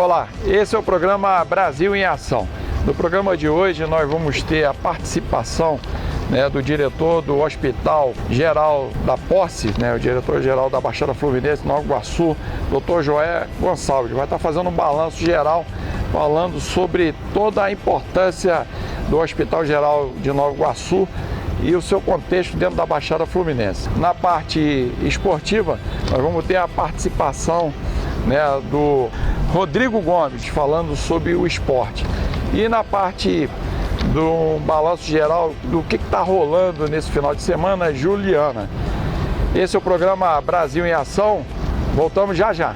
Olá, esse é o programa Brasil em Ação. No programa de hoje nós vamos ter a participação do diretor do Hospital Geral da Posse, o diretor-geral da Baixada Fluminense, Nova Iguaçu, Dr. Joé Gonçalves. Vai estar fazendo um balanço geral, falando sobre toda a importância do Hospital Geral de Nova Iguaçu e o seu contexto dentro da Baixada Fluminense. Na parte esportiva, nós vamos ter a participação do Rodrigo Gomes, falando sobre o esporte. E na parte do balanço geral do que está rolando nesse final de semana, Juliana. Esse é o programa Brasil em Ação. Voltamos já já.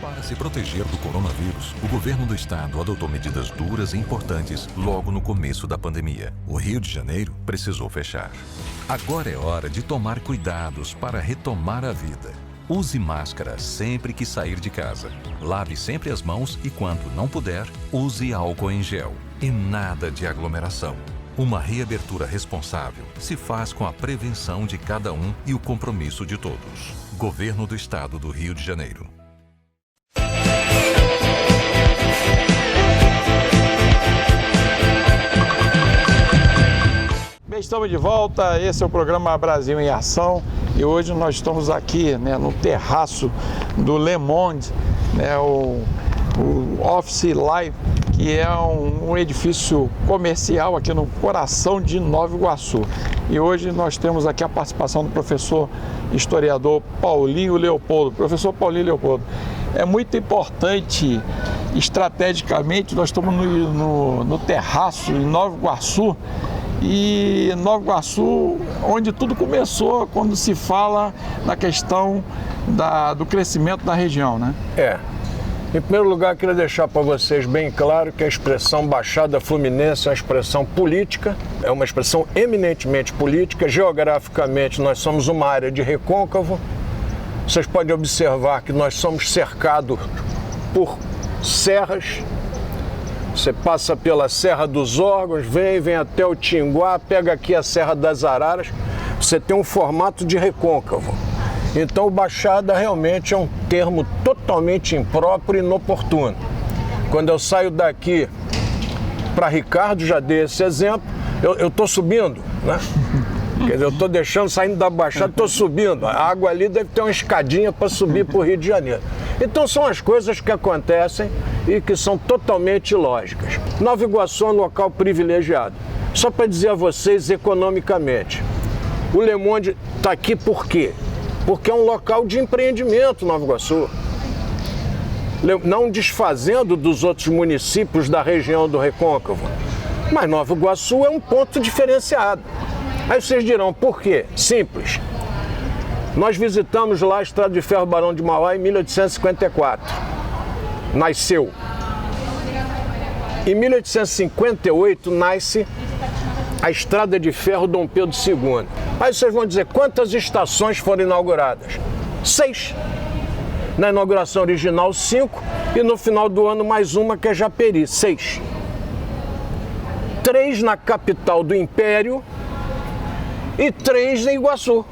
Para se proteger do coronavírus, o governo do estado adotou medidas duras e importantes logo no começo da pandemia. O Rio de Janeiro precisou fechar. Agora é hora de tomar cuidados para retomar a vida. Use máscara sempre que sair de casa. Lave sempre as mãos e, quando não puder, use álcool em gel. E nada de aglomeração. Uma reabertura responsável se faz com a prevenção de cada um e o compromisso de todos. Governo do Estado do Rio de Janeiro. Bem, estamos de volta. Esse é o programa Brasil em Ação. E hoje nós estamos aqui no terraço do Le Monde, o Office Live, que é um edifício comercial aqui no coração de Nova Iguaçu. E hoje nós temos aqui a participação do professor historiador Paulinho Leopoldo. Professor Paulinho Leopoldo, é muito importante, estrategicamente, nós estamos no terraço em Nova Iguaçu, e Nova Iguaçu, onde tudo começou quando se fala na questão do crescimento da região, né? Em primeiro lugar, queria deixar para vocês bem claro que a expressão Baixada Fluminense é uma expressão política, é uma expressão eminentemente política. Geograficamente, nós somos uma área de recôncavo. Vocês podem observar que nós somos cercados por serras. Você passa pela Serra dos Órgãos, vem até o Tinguá, pega aqui a Serra das Araras, você tem um formato de recôncavo. Então, Baixada realmente é um termo totalmente impróprio e inoportuno. Quando eu saio daqui para Ricardo, já dei esse exemplo, eu estou subindo, né? Quer dizer, eu estou saindo da Baixada, estou subindo. A água ali deve ter uma escadinha para subir para o Rio de Janeiro. Então são as coisas que acontecem e que são totalmente ilógicas. Nova Iguaçu é um local privilegiado. Só para dizer a vocês economicamente, o Le Monde está aqui por quê? Porque é um local de empreendimento, Nova Iguaçu. Não desfazendo dos outros municípios da região do Recôncavo, mas Nova Iguaçu é um ponto diferenciado. Aí vocês dirão, por quê? Simples. Nós visitamos lá a Estrada de Ferro Barão de Mauá em 1854. Nasceu. Em 1858 nasce a Estrada de Ferro Dom Pedro II. Aí vocês vão dizer, quantas estações foram inauguradas? 6. Na inauguração original, 5. E no final do ano, mais uma, que é Japeri, 6. 3 na capital do Império e 3 em Iguaçu.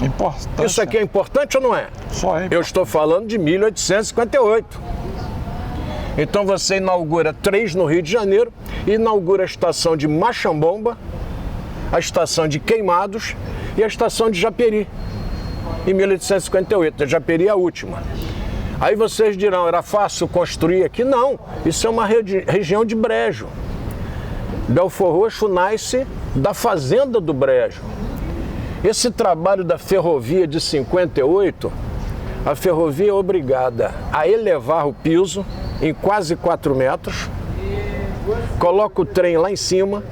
Importante. Isso aqui é importante ou não é? Só é. Eu estou falando de 1858. Então você inaugura 3 no Rio de Janeiro, inaugura a estação de Machambomba, a estação de Queimados e a estação de Japeri, em 1858. A Japeri é a última. Aí vocês dirão, era fácil construir aqui? Não, isso é uma região de brejo. Belfor Roxo nasce da fazenda do brejo. Esse trabalho da ferrovia de 58, a ferrovia é obrigada a elevar o piso em quase 4 metros, coloca o trem lá em cima,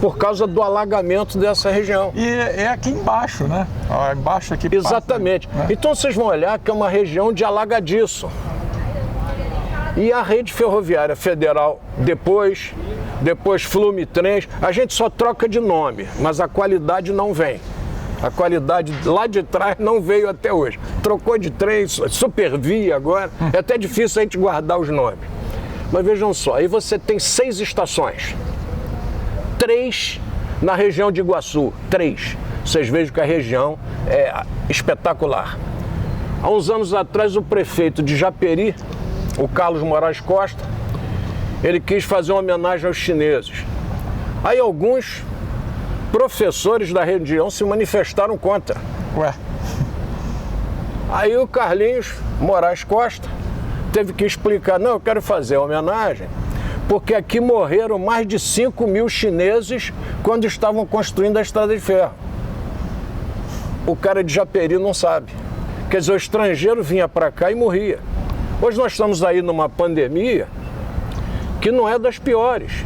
por causa do alagamento dessa região. E é aqui embaixo, né? Embaixo aqui. Exatamente. Passa, né? Então vocês vão olhar que é uma região de alagadiço. E a rede ferroviária federal, depois Flumitrens, a gente só troca de nome, mas a qualidade não vem. A qualidade lá de trás não veio até hoje. Trocou de trem, Supervia agora, é até difícil a gente guardar os nomes. Mas vejam só, aí você tem 6 estações. 3 Na região de Iguaçu, 3. Vocês vejam que a região é espetacular. Há uns anos atrás, o prefeito de Japeri, o Carlos Moraes Costa, ele quis fazer uma homenagem aos chineses. Aí alguns professores da região se manifestaram contra. Ué, Aí o Carlinhos Moraes Costa teve que explicar, não, eu quero fazer a homenagem porque aqui morreram mais de 5.000 chineses quando estavam construindo a estrada de ferro. O cara de Japeri não sabe. Quer dizer, o estrangeiro vinha para cá e morria. Hoje nós estamos aí numa pandemia que não é das piores.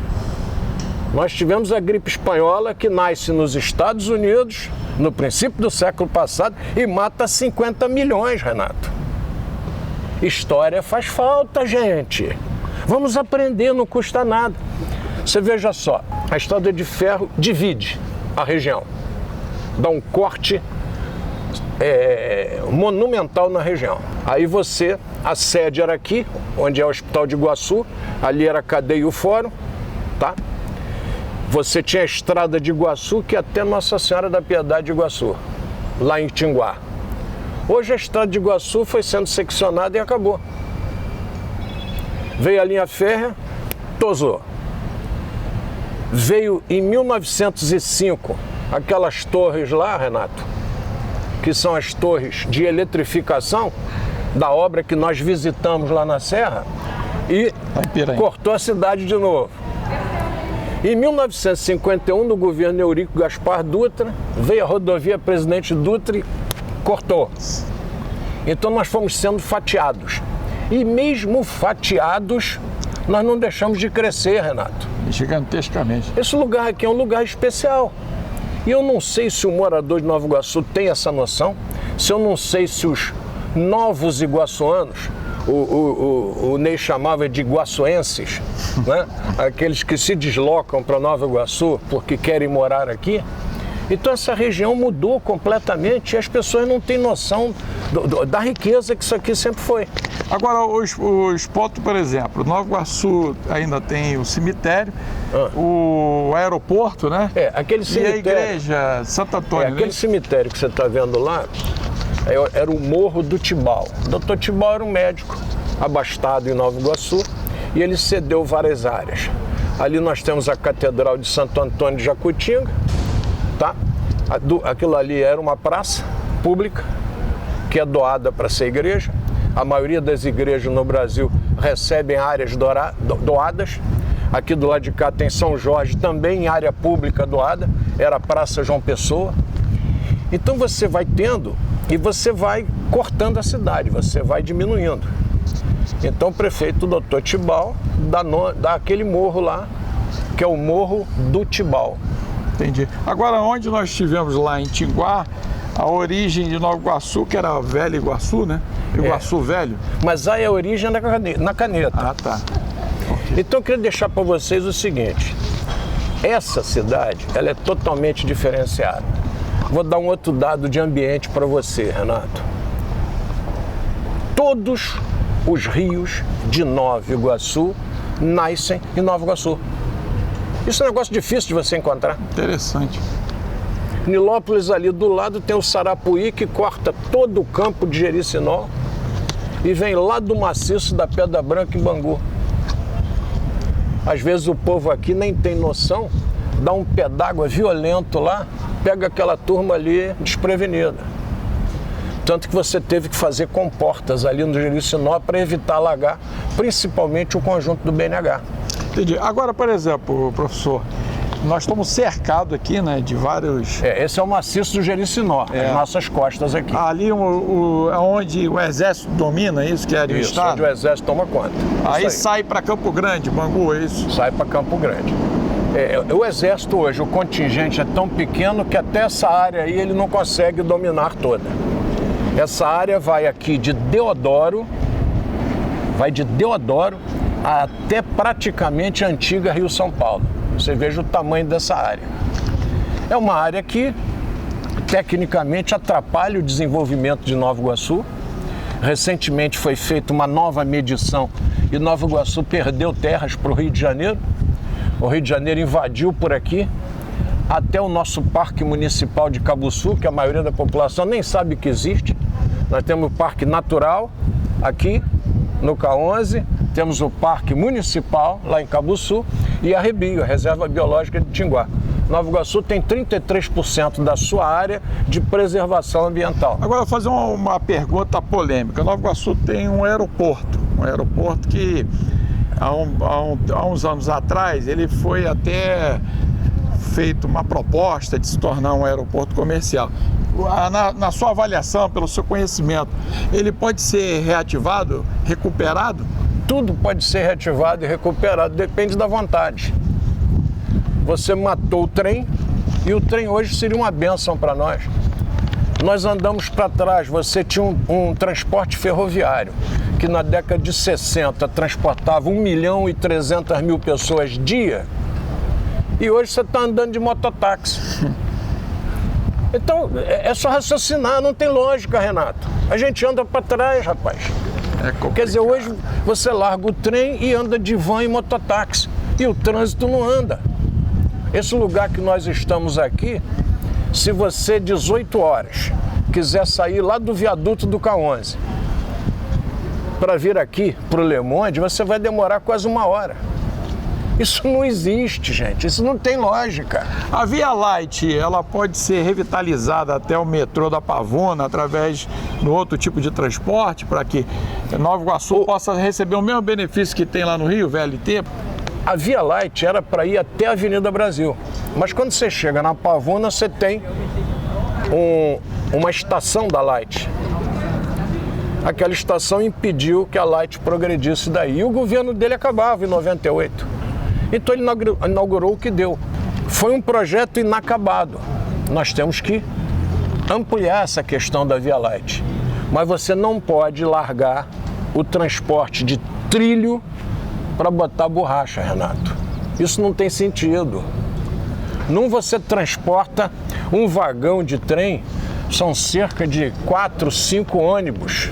Nós tivemos a gripe espanhola que nasce nos Estados Unidos no princípio do século passado e mata 50 milhões, Renato. História faz falta, gente. Vamos aprender, não custa nada. Você veja só, a estrada de ferro divide a região. Dá um corte monumental na região. Aí a sede era aqui, onde é o Hospital de Iguaçu, ali era a cadeia e o fórum, tá? Você tinha a estrada de Iguaçu, que é até Nossa Senhora da Piedade de Iguaçu, lá em Tinguá. Hoje a estrada de Iguaçu foi sendo seccionada e acabou. Veio a linha férrea, tosou. Veio em 1905 aquelas torres lá, Renato, que são as torres de eletrificação da obra que nós visitamos lá na Serra, e cortou a cidade de novo. Em 1951, no governo Eurico Gaspar Dutra, veio a rodovia Presidente Dutra e cortou. Então nós fomos sendo fatiados. E mesmo fatiados, nós não deixamos de crescer, Renato. Gigantescamente. Esse lugar aqui é um lugar especial. E eu não sei se o morador de Nova Iguaçu tem essa noção, se eu não sei se os novos iguaçuanos, o Ney chamava de iguaçuenses, né? Aqueles que se deslocam para Nova Iguaçu porque querem morar aqui. Então essa região mudou completamente e as pessoas não têm noção da riqueza que isso aqui sempre foi. Agora, os pontos, por exemplo, Nova Iguaçu ainda tem o cemitério, o aeroporto, né? Aquele cemitério. E a igreja Santo Antônio. Aquele cemitério que você está vendo lá era o Morro do Tibau. O doutor Tibau era um médico abastado em Nova Iguaçu e ele cedeu várias áreas. Ali nós temos a Catedral de Santo Antônio de Jacutinga, tá? Aquilo ali era uma praça pública que é doada para ser igreja. A maioria das igrejas no Brasil recebem áreas doadas. Aqui do lado de cá tem São Jorge, também em área pública doada, era a Praça João Pessoa. Então você vai tendo e você vai cortando a cidade, você vai diminuindo. Então o prefeito Dr. Tibau dá aquele morro lá, que é o Morro do Tibau. Entendi. Agora, onde nós estivemos lá em Tinguá, a origem de Nova Iguaçu, que era a Velha Iguaçu, né? Iguaçu Velho. Mas aí a origem é na Caneta. Ah, tá. Então eu queria deixar para vocês o seguinte, essa cidade, ela é totalmente diferenciada. Vou dar um outro dado de ambiente para você, Renato. Todos os rios de Nova Iguaçu nascem em Nova Iguaçu. Isso é um negócio difícil de você encontrar. Interessante. Nilópolis ali do lado tem o Sarapuí, que corta todo o campo de Jericinó e vem lá do maciço da Pedra Branca em Bangu. Às vezes o povo aqui nem tem noção, dá um pé d'água violento lá, pega aquela turma ali desprevenida. Tanto que você teve que fazer comportas ali no Jericinó para evitar alagar, principalmente o conjunto do BNH. Entendi. Agora, por exemplo, professor, nós estamos cercados aqui, né, de vários... Esse é o maciço do Jericinó, as nossas costas aqui. Ali onde o Exército domina, isso que é administrado? Isso, onde o Exército toma conta. Aí sai para Campo Grande, Bangu, é isso? Sai para Campo Grande. O Exército hoje, o contingente é tão pequeno que até essa área aí ele não consegue dominar toda. Essa área vai aqui de Deodoro, até praticamente a antiga Rio São Paulo. Você veja o tamanho dessa área. É uma área que, tecnicamente, atrapalha o desenvolvimento de Nova Iguaçu. Recentemente foi feita uma nova medição e Nova Iguaçu perdeu terras para o Rio de Janeiro. O Rio de Janeiro invadiu por aqui, até o nosso Parque Municipal de Cabuçu, que a maioria da população nem sabe que existe. Nós temos o Parque Natural aqui no K11, temos o Parque Municipal lá em Cabuçu e a Rebio, a Reserva Biológica de Tinguá. Nova Iguaçu tem 33% da sua área de preservação ambiental. Agora, fazer uma pergunta polêmica. Nova Iguaçu tem um aeroporto que há uns anos atrás ele foi até feito uma proposta de se tornar um aeroporto comercial. Na sua avaliação, pelo seu conhecimento, ele pode ser reativado, recuperado? Tudo pode ser reativado e recuperado, depende da vontade. Você matou o trem e o trem hoje seria uma bênção para nós. Nós andamos para trás, você tinha um transporte ferroviário que na década de 60 transportava 1.300.000 pessoas dia e hoje você está andando de mototáxi. Então é só raciocinar, não tem lógica, Renato. A gente anda para trás, rapaz. Quer dizer, hoje você larga o trem e anda de van e mototáxi e o trânsito não anda. Esse lugar que nós estamos aqui, se você 18 horas quiser sair lá do viaduto do K11 para vir aqui para o Le Monde, você vai demorar quase 1 hora. Isso não existe, gente. Isso não tem lógica. A Via Light, ela pode ser revitalizada até o metrô da Pavuna através de outro tipo de transporte para que Nova Iguaçu possa receber o mesmo benefício que tem lá no Rio, VLT? A Via Light era para ir até a Avenida Brasil, mas quando você chega na Pavuna, você tem uma estação da Light. Aquela estação impediu que a Light progredisse daí. E o governo dele acabava em 98. Então ele inaugurou o que deu. Foi um projeto inacabado. Nós temos que ampliar essa questão da Via Light. Mas você não pode largar o transporte de trilho para botar borracha, Renato. Isso não tem sentido. Não você transporta um vagão de trem, são cerca de 4, 5 ônibus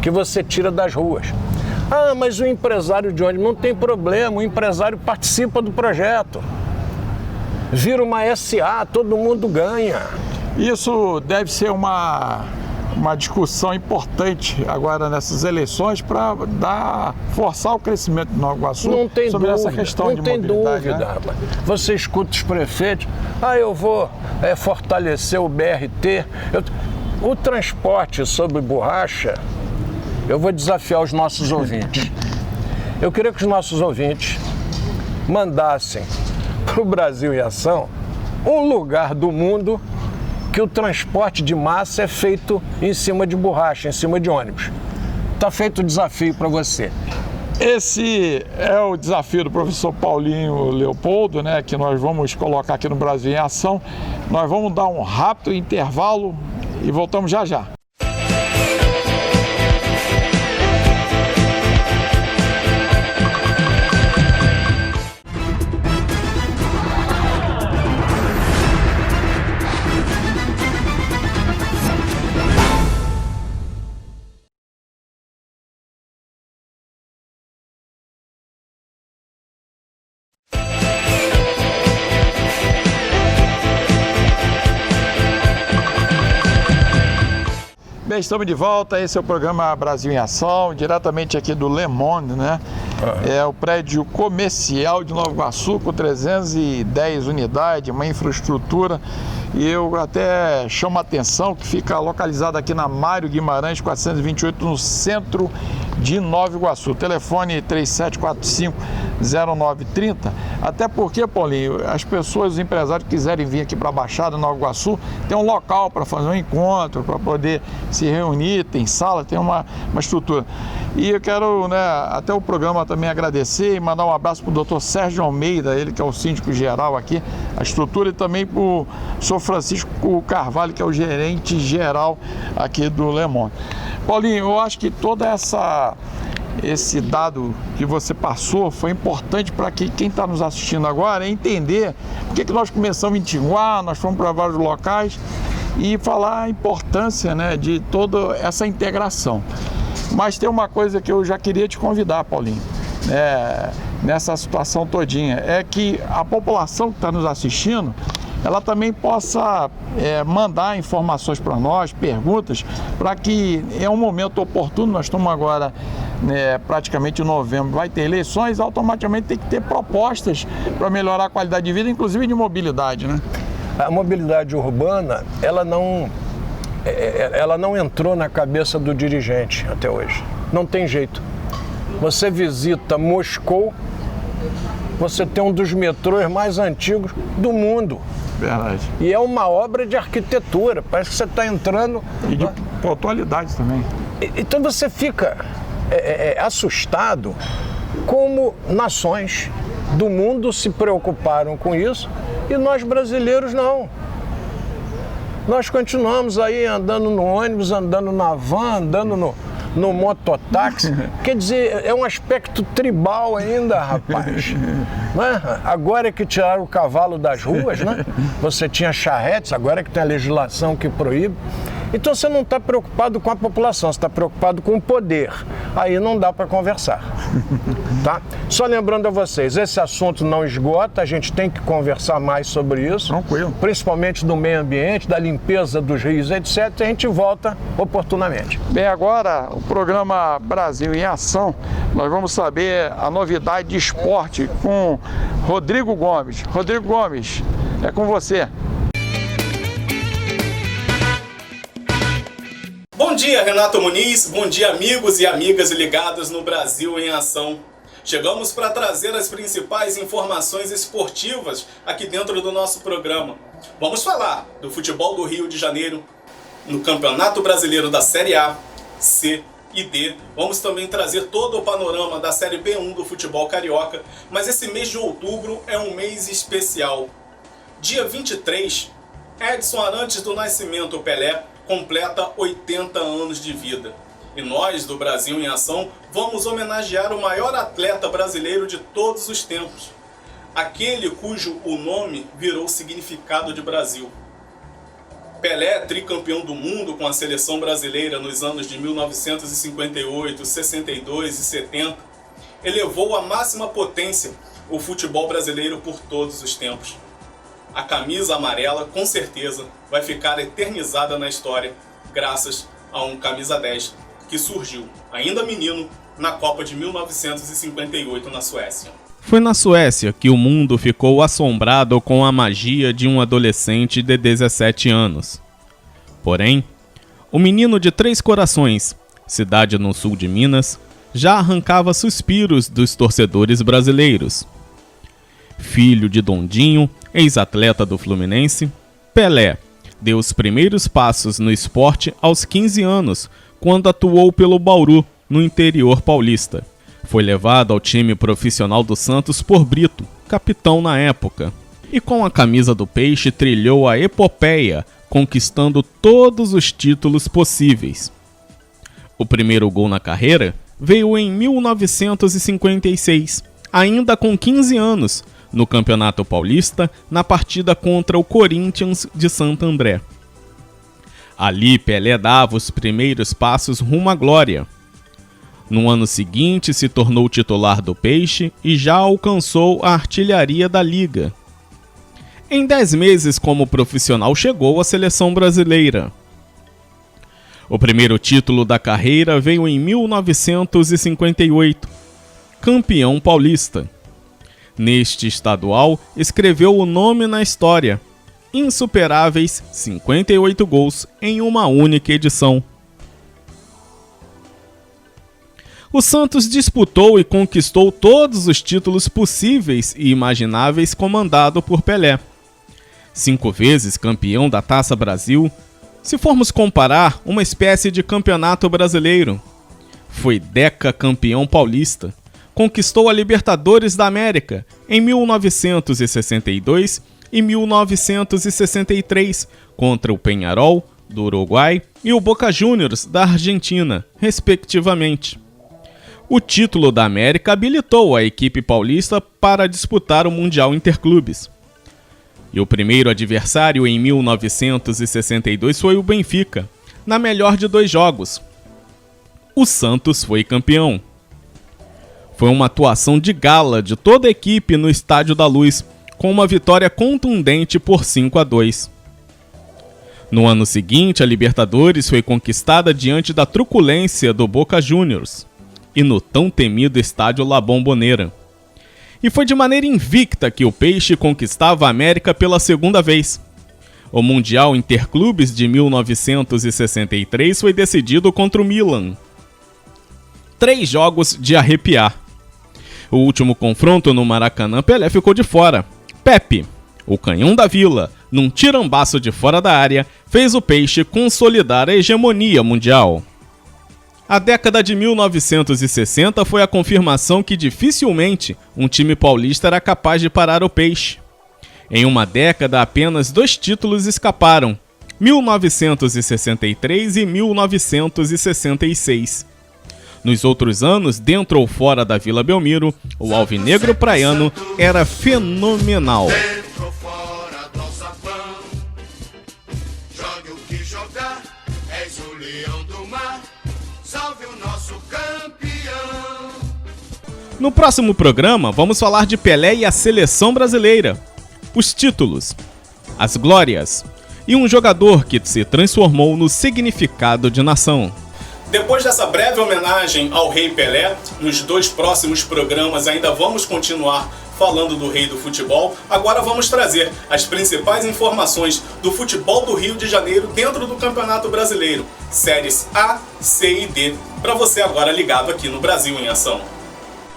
que você tira das ruas. Ah, mas o empresário de ônibus não tem problema, o empresário participa do projeto. Vira uma SA, todo mundo ganha. Isso deve ser uma discussão importante agora nessas eleições para forçar o crescimento do Nova Iguaçu sobre essa questão de mobilidade. Não tem dúvida, rapaz. Você escuta os prefeitos, eu vou fortalecer o BRT. O transporte sobre borracha, eu vou desafiar os nossos ouvintes. Eu queria que os nossos ouvintes mandassem para o Brasil em Ação um lugar do mundo que o transporte de massa é feito em cima de borracha, em cima de ônibus. Está feito o desafio para você. Esse é o desafio do professor Paulinho Leopoldo, né, que nós vamos colocar aqui no Brasil em Ação. Nós vamos dar um rápido intervalo e voltamos já já. Bem, estamos de volta, esse é o programa Brasil em Ação, diretamente aqui do Le Monde, né? É o prédio comercial de Nova Iguaçu, com 310 unidades, uma infraestrutura, e eu até chamo a atenção que fica localizado aqui na Mário Guimarães 428, no centro de Nova Iguaçu. Telefone 3745-0930, até porque, Paulinho, as pessoas, os empresários que quiserem vir aqui para a Baixada, Nova Iguaçu, tem um local para fazer um encontro, para poder se reunir, tem sala, tem uma estrutura. E eu quero, né, até o programa também agradecer e mandar um abraço para o doutor Sérgio Almeida, ele que é o síndico geral aqui, a estrutura, e também para o senhor Francisco Carvalho, que é o gerente geral aqui do Le Monde. Paulinho, eu acho que toda esse dado que você passou foi importante para que quem está nos assistindo agora entender por que nós começamos em Tinguá, nós fomos para vários locais e falar a importância, né, de toda essa integração. Mas tem uma coisa que eu já queria te convidar, Paulinho, nessa situação todinha, é que a população que está nos assistindo ela também possa mandar informações para nós, perguntas, para que é um momento oportuno. Nós estamos agora praticamente em novembro, vai ter eleições, automaticamente tem que ter propostas para melhorar a qualidade de vida, inclusive de mobilidade, né? A mobilidade urbana, ela não entrou na cabeça do dirigente até hoje. Não tem jeito. Você visita Moscou, você tem um dos metrôs mais antigos do mundo. Verdade. E é uma obra de arquitetura, parece que você está entrando... E de pontualidade também. Então você fica assustado como nações do mundo se preocuparam com isso e nós brasileiros não. Nós continuamos aí andando no ônibus, andando na van, andando no mototáxi. Quer dizer, é um aspecto tribal ainda, rapaz. Né? Agora é que tiraram o cavalo das ruas, né? Você tinha charretes, agora é que tem a legislação que proíbe. Então você não está preocupado com a população, você está preocupado com o poder. Aí não dá para conversar. Tá? Só lembrando a vocês, esse assunto não esgota, a gente tem que conversar mais sobre isso. Tranquilo. Principalmente do meio ambiente, da limpeza dos rios, etc. A gente volta oportunamente. Bem, agora o programa Brasil em Ação, nós vamos saber a novidade de esporte com Rodrigo Gomes. Rodrigo Gomes, é com você. Bom dia, Renato Muniz. Bom dia, amigos e amigas ligados no Brasil em Ação. Chegamos para trazer as principais informações esportivas aqui dentro do nosso programa. Vamos falar do futebol do Rio de Janeiro, no Campeonato Brasileiro da Série A, C e D. Vamos também trazer todo o panorama da Série B1 do futebol carioca, mas esse mês de outubro é um mês especial. Dia 23, Edson Arantes do Nascimento Pelé completa 80 anos de vida. E nós, do Brasil em Ação, vamos homenagear o maior atleta brasileiro de todos os tempos. Aquele cujo o nome virou significado de Brasil. Pelé, tricampeão do mundo com a seleção brasileira nos anos de 1958, 62 e 70, elevou à máxima potência o futebol brasileiro por todos os tempos. A camisa amarela, com certeza, vai ficar eternizada na história, graças a um camisa 10 que surgiu, ainda menino, na Copa de 1958 na Suécia. Foi na Suécia que o mundo ficou assombrado com a magia de um adolescente de 17 anos. Porém, o menino de Três Corações, cidade no sul de Minas, já arrancava suspiros dos torcedores brasileiros. Filho de Dondinho, ex-atleta do Fluminense, Pelé deu os primeiros passos no esporte aos 15 anos, quando atuou pelo Bauru, no interior paulista. Foi levado ao time profissional do Santos por Brito, capitão na época, e com a camisa do Peixe trilhou a epopeia, conquistando todos os títulos possíveis. O primeiro gol na carreira veio em 1956, ainda com 15 anos, no Campeonato Paulista, na partida contra o Corinthians de Santo André. Ali, Pelé dava os primeiros passos rumo à glória. No ano seguinte, se tornou titular do Peixe e já alcançou a artilharia da Liga. Em 10 meses como profissional, chegou à seleção brasileira. O primeiro título da carreira veio em 1958, campeão paulista. Neste estadual, escreveu o nome na história: insuperáveis 58 gols em uma única edição. O Santos disputou e conquistou todos os títulos possíveis e imagináveis comandado por Pelé. 5 vezes campeão da Taça Brasil, se formos comparar, uma espécie de campeonato brasileiro. Foi decacampeão paulista. Conquistou a Libertadores da América em 1962 e 1963 contra o Peñarol, do Uruguai, e o Boca Juniors, da Argentina, respectivamente. O título da América habilitou a equipe paulista para disputar o Mundial Interclubes. E o primeiro adversário em 1962 foi o Benfica, na melhor de 2 jogos. O Santos foi campeão. Foi uma atuação de gala de toda a equipe no Estádio da Luz, com uma vitória contundente por 5-2. No ano seguinte, a Libertadores foi conquistada diante da truculência do Boca Juniors e no tão temido estádio La Bombonera. E foi de maneira invicta que o Peixe conquistava a América pela segunda vez. O Mundial Interclubes de 1963 foi decidido contra o Milan. 3 jogos de arrepiar. O último confronto no Maracanã, Pelé ficou de fora. Pepe, o canhão da Vila, num tirambaço de fora da área, fez o Peixe consolidar a hegemonia mundial. A década de 1960 foi a confirmação que dificilmente um time paulista era capaz de parar o Peixe. Em uma década, apenas 2 títulos escaparam, 1963 e 1966. Nos outros anos, dentro ou fora da Vila Belmiro, o alvinegro praiano era fenomenal. Dentro ou fora do alçapão, jogue o que jogar, és o leão do mar, salve o nosso campeão. No próximo programa, vamos falar de Pelé e a seleção brasileira, os títulos, as glórias e um jogador que se transformou no significado de nação. Depois dessa breve homenagem ao Rei Pelé, nos 2 próximos programas ainda vamos continuar falando do Rei do Futebol. Agora vamos trazer as principais informações do futebol do Rio de Janeiro dentro do Campeonato Brasileiro, séries A, C e D, para você agora ligado aqui no Brasil em Ação.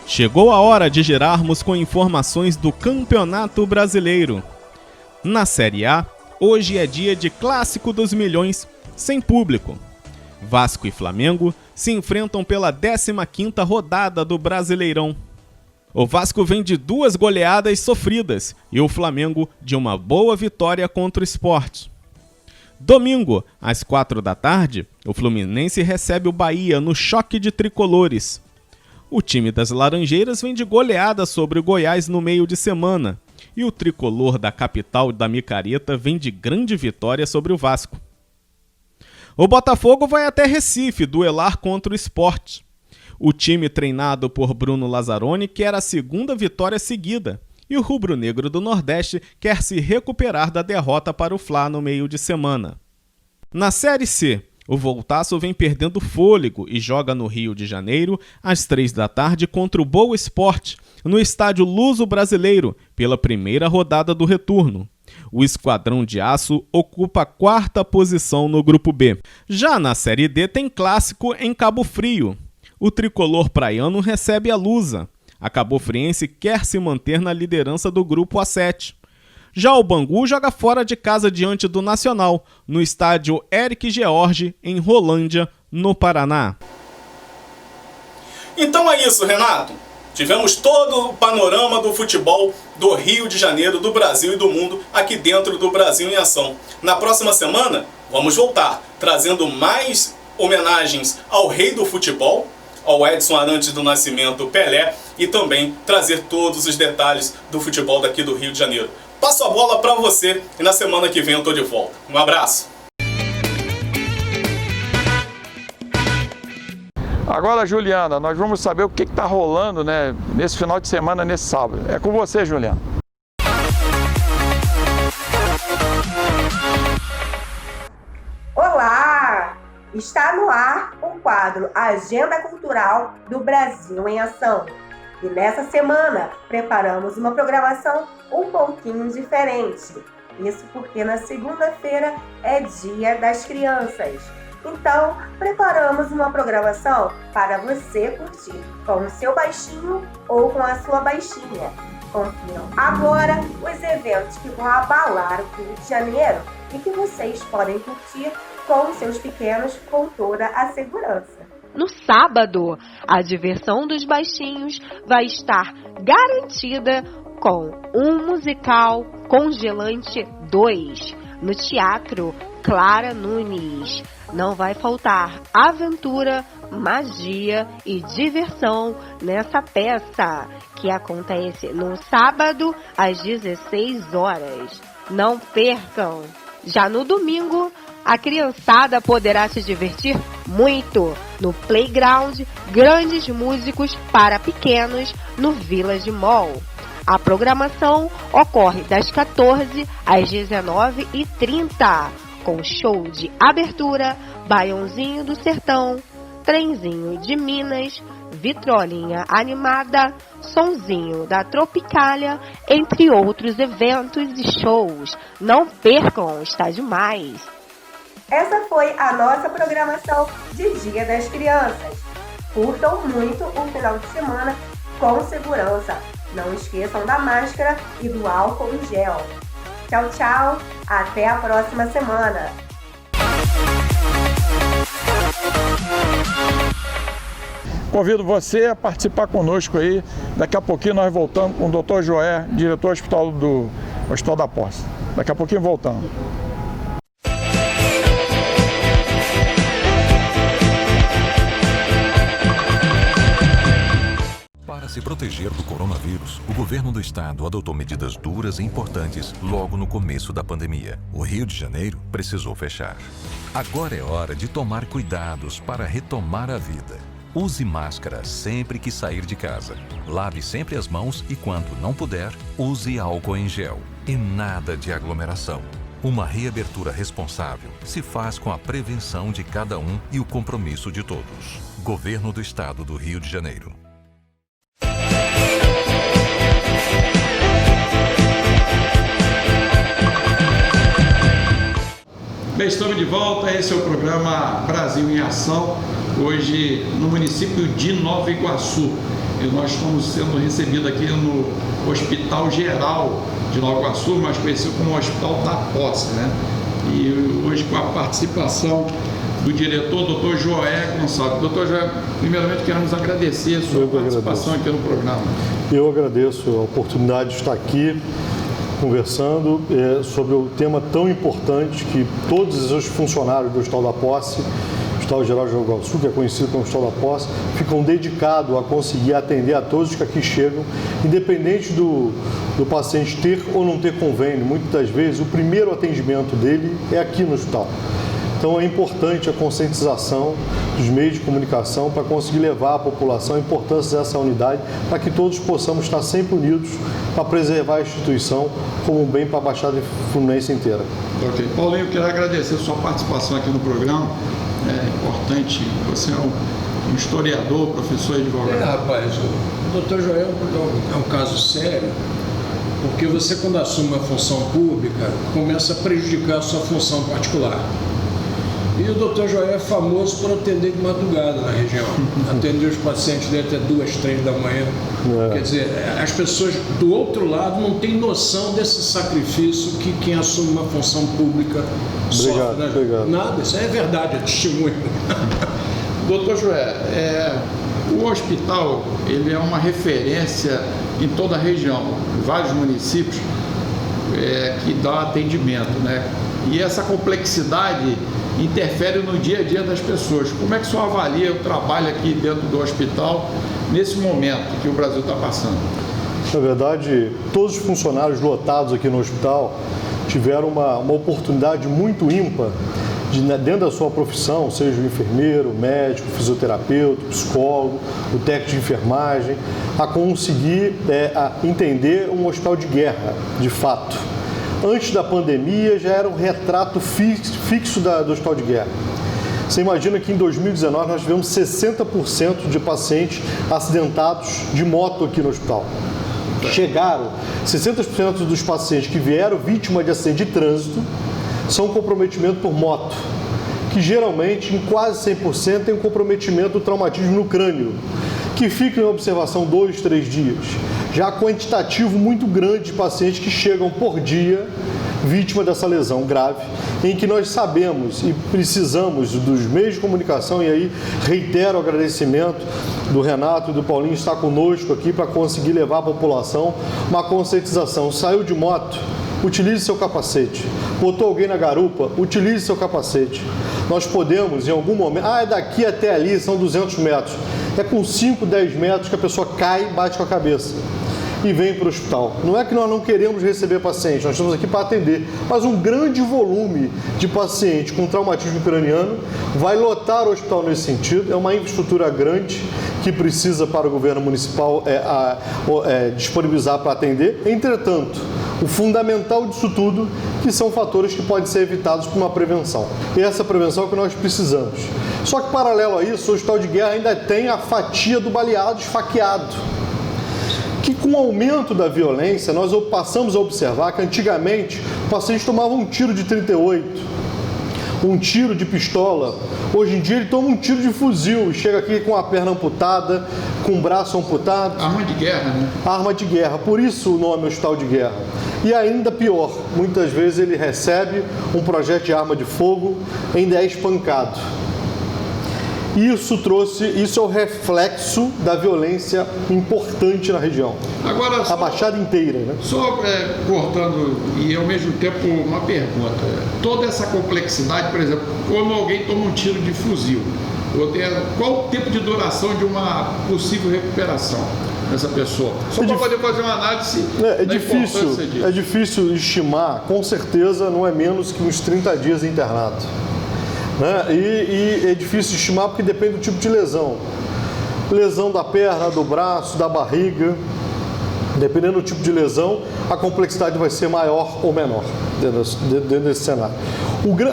Chegou a hora de girarmos com informações do Campeonato Brasileiro. Na Série A, hoje é dia de Clássico dos Milhões, sem público. Vasco e Flamengo se enfrentam pela 15ª rodada do Brasileirão. O Vasco vem de 2 goleadas sofridas e o Flamengo de uma boa vitória contra o Sport. Domingo, às 4 da tarde, o Fluminense recebe o Bahia no choque de tricolores. O time das Laranjeiras vem de goleada sobre o Goiás no meio de semana e o tricolor da capital da micareta vem de grande vitória sobre o Vasco. O Botafogo vai até Recife duelar contra o Sport. O time treinado por Bruno Lazzaroni quer a 2ª vitória seguida e o rubro-negro do Nordeste quer se recuperar da derrota para o Fla no meio de semana. Na Série C, o Voltaço vem perdendo fôlego e joga no Rio de Janeiro às 3 da tarde contra o Boa Esporte, no estádio Luso Brasileiro, pela primeira rodada do retorno. O Esquadrão de Aço ocupa a 4ª posição no Grupo B. Já na Série D tem clássico em Cabo Frio. O tricolor praiano recebe a Lusa. A cabofriense quer se manter na liderança do Grupo A7. Já o Bangu joga fora de casa diante do Nacional, no estádio Eric George, em Rolândia, no Paraná. Então é isso, Renato. Tivemos todo o panorama do futebol do Rio de Janeiro, do Brasil e do mundo aqui dentro do Brasil em Ação. Na próxima semana, vamos voltar trazendo mais homenagens ao Rei do Futebol, ao Edson Arantes do Nascimento Pelé, e também trazer todos os detalhes do futebol daqui do Rio de Janeiro. Passo a bola para você e na semana que vem eu tô de volta. Um abraço. Agora, Juliana, nós vamos saber o que está rolando, né, nesse final de semana, nesse sábado. É com você, Juliana. Olá! Está no ar o quadro Agenda Cultural do Brasil em Ação. E nessa semana preparamos uma programação um pouquinho diferente. Isso porque na segunda-feira é Dia das Crianças. Então, preparamos uma programação para você curtir com o seu baixinho ou com a sua baixinha. Confiram agora os eventos que vão abalar o Rio de Janeiro e que vocês podem curtir com seus pequenos com toda a segurança. No sábado, a diversão dos baixinhos vai estar garantida com um musical Congelante 2 no Teatro Clara Nunes. Não vai faltar aventura, magia e diversão nessa peça, que acontece no sábado às 16 horas. Não percam! Já no domingo, a criançada poderá se divertir muito no Playground Grandes Músicos para Pequenos no Village Mall. A programação ocorre das 14 às 19h30, com show de abertura, Baiãozinho do Sertão, Trenzinho de Minas, Vitrolinha Animada, Sonzinho da Tropicália, entre outros eventos e shows. Não percam, está demais! Essa foi a nossa programação de Dia das Crianças. Curtam muito o final de semana com segurança. Não esqueçam da máscara e do álcool em gel. Tchau, tchau. Até a próxima semana. Convido você a participar conosco aí. Daqui a pouquinho nós voltamos com o Dr. Joé, diretor do Hospital da Posse. Daqui a pouquinho voltamos. Para se proteger do coronavírus, o governo do estado adotou medidas duras e importantes logo no começo da pandemia. O Rio de Janeiro precisou fechar. Agora é hora de tomar cuidados para retomar a vida. Use máscara sempre que sair de casa. Lave sempre as mãos e, quando não puder, use álcool em gel. E nada de aglomeração. Uma reabertura responsável se faz com a prevenção de cada um e o compromisso de todos. Governo do Estado do Rio de Janeiro. Bem, estamos de volta. Esse é o programa Brasil em Ação, hoje no município de Nova Iguaçu. E nós estamos sendo recebidos aqui no Hospital Geral de Nova Iguaçu, mais conhecido como Hospital da Posse, né? E hoje com a participação do diretor, Dr. Joé Gonçalves. Dr. Joé, primeiramente queremos agradecer a sua participação aqui no programa. Eu agradeço a oportunidade de estar aqui conversando sobre o tema tão importante que todos os funcionários do Hospital da Posse, Hospital Geral de Nova Iguaçu, que é conhecido como Hospital da Posse, ficam dedicados a conseguir atender a todos que aqui chegam, independente do paciente ter ou não ter convênio. Muitas das vezes o primeiro atendimento dele é aqui no hospital. Então é importante a conscientização dos meios de comunicação para conseguir levar à população a importância dessa unidade, para que todos possamos estar sempre unidos para preservar a instituição como um bem para a Baixada Fluminense inteira. Ok. Paulinho, eu quero agradecer a sua participação aqui no programa. É importante, você é um historiador, professor e advogado. Rapaz, o Dr. Joel é um caso sério, porque você, quando assume uma função pública, começa a prejudicar a sua função particular. E o Dr. Joel é famoso por atender de madrugada na região. Atender os pacientes dele até 2, 3 da manhã. Quer dizer, as pessoas do outro lado não têm noção desse sacrifício que quem assume uma função pública sofre. Né? Obrigado. Nada, isso é verdade, é testemunho. Doutor Joé, o hospital ele é uma referência em toda a região, vários municípios que dão atendimento, né? E essa complexidade interfere no dia a dia das pessoas. Como é que o senhor avalia o trabalho aqui dentro do hospital nesse momento que o Brasil está passando? Na verdade, todos os funcionários lotados aqui no hospital tiveram uma oportunidade muito ímpar de, dentro da sua profissão, seja o enfermeiro, o médico, o fisioterapeuta, o psicólogo, o técnico de enfermagem, a conseguir a entender um hospital de guerra, de fato. Antes da pandemia já era um retrato fixo do hospital de guerra. Você imagina que em 2019 nós tivemos 60% de pacientes acidentados de moto aqui no hospital. Chegaram 60% dos pacientes que vieram vítima de acidente de trânsito são comprometimento por moto, que geralmente em quase 100% tem um comprometimento do traumatismo no crânio, que fica em observação 2, 3 dias. Já quantitativo muito grande de pacientes que chegam por dia vítima dessa lesão grave, em que nós sabemos e precisamos dos meios de comunicação, e aí reitero o agradecimento do Renato e do Paulinho estar conosco aqui para conseguir levar à população uma conscientização. Saiu de moto, utilize seu capacete. Botou alguém na garupa, utilize seu capacete. Nós podemos, em algum momento, é daqui até ali, são 200 metros. É com 5, 10 metros que a pessoa cai e bate com a cabeça e vem para o hospital. Não é que nós não queremos receber pacientes, nós estamos aqui para atender, mas um grande volume de pacientes com traumatismo craniano vai lotar o hospital nesse sentido. É uma infraestrutura grande que precisa para o governo municipal disponibilizar para atender. Entretanto, o fundamental disso tudo, que são fatores que podem ser evitados por uma prevenção. E essa prevenção é o que nós precisamos. Só que, paralelo a isso, o hospital de guerra ainda tem a fatia do baleado esfaqueado. Que com o aumento da violência, nós passamos a observar que antigamente o paciente tomava um tiro de 38, um tiro de pistola. Hoje em dia ele toma um tiro de fuzil e chega aqui com a perna amputada, com o braço amputado. Arma de guerra, né? Arma de guerra, por isso o nome hospital de guerra. E ainda pior, muitas vezes ele recebe um projétil de arma de fogo, ainda é espancado. Isso é o reflexo da violência importante na região. Agora, a Baixada inteira, né? Só cortando e ao mesmo tempo uma pergunta. Toda essa complexidade, por exemplo, quando alguém toma um tiro de fuzil, qual o tempo de duração de uma possível recuperação dessa pessoa? Só para poder fazer uma análise da importância disso. É difícil estimar, com certeza não é menos que uns 30 dias internado. Né? E é difícil estimar porque depende do tipo de lesão. Lesão da perna, do braço, da barriga. Dependendo do tipo de lesão, a complexidade vai ser maior ou menor dentro desse cenário.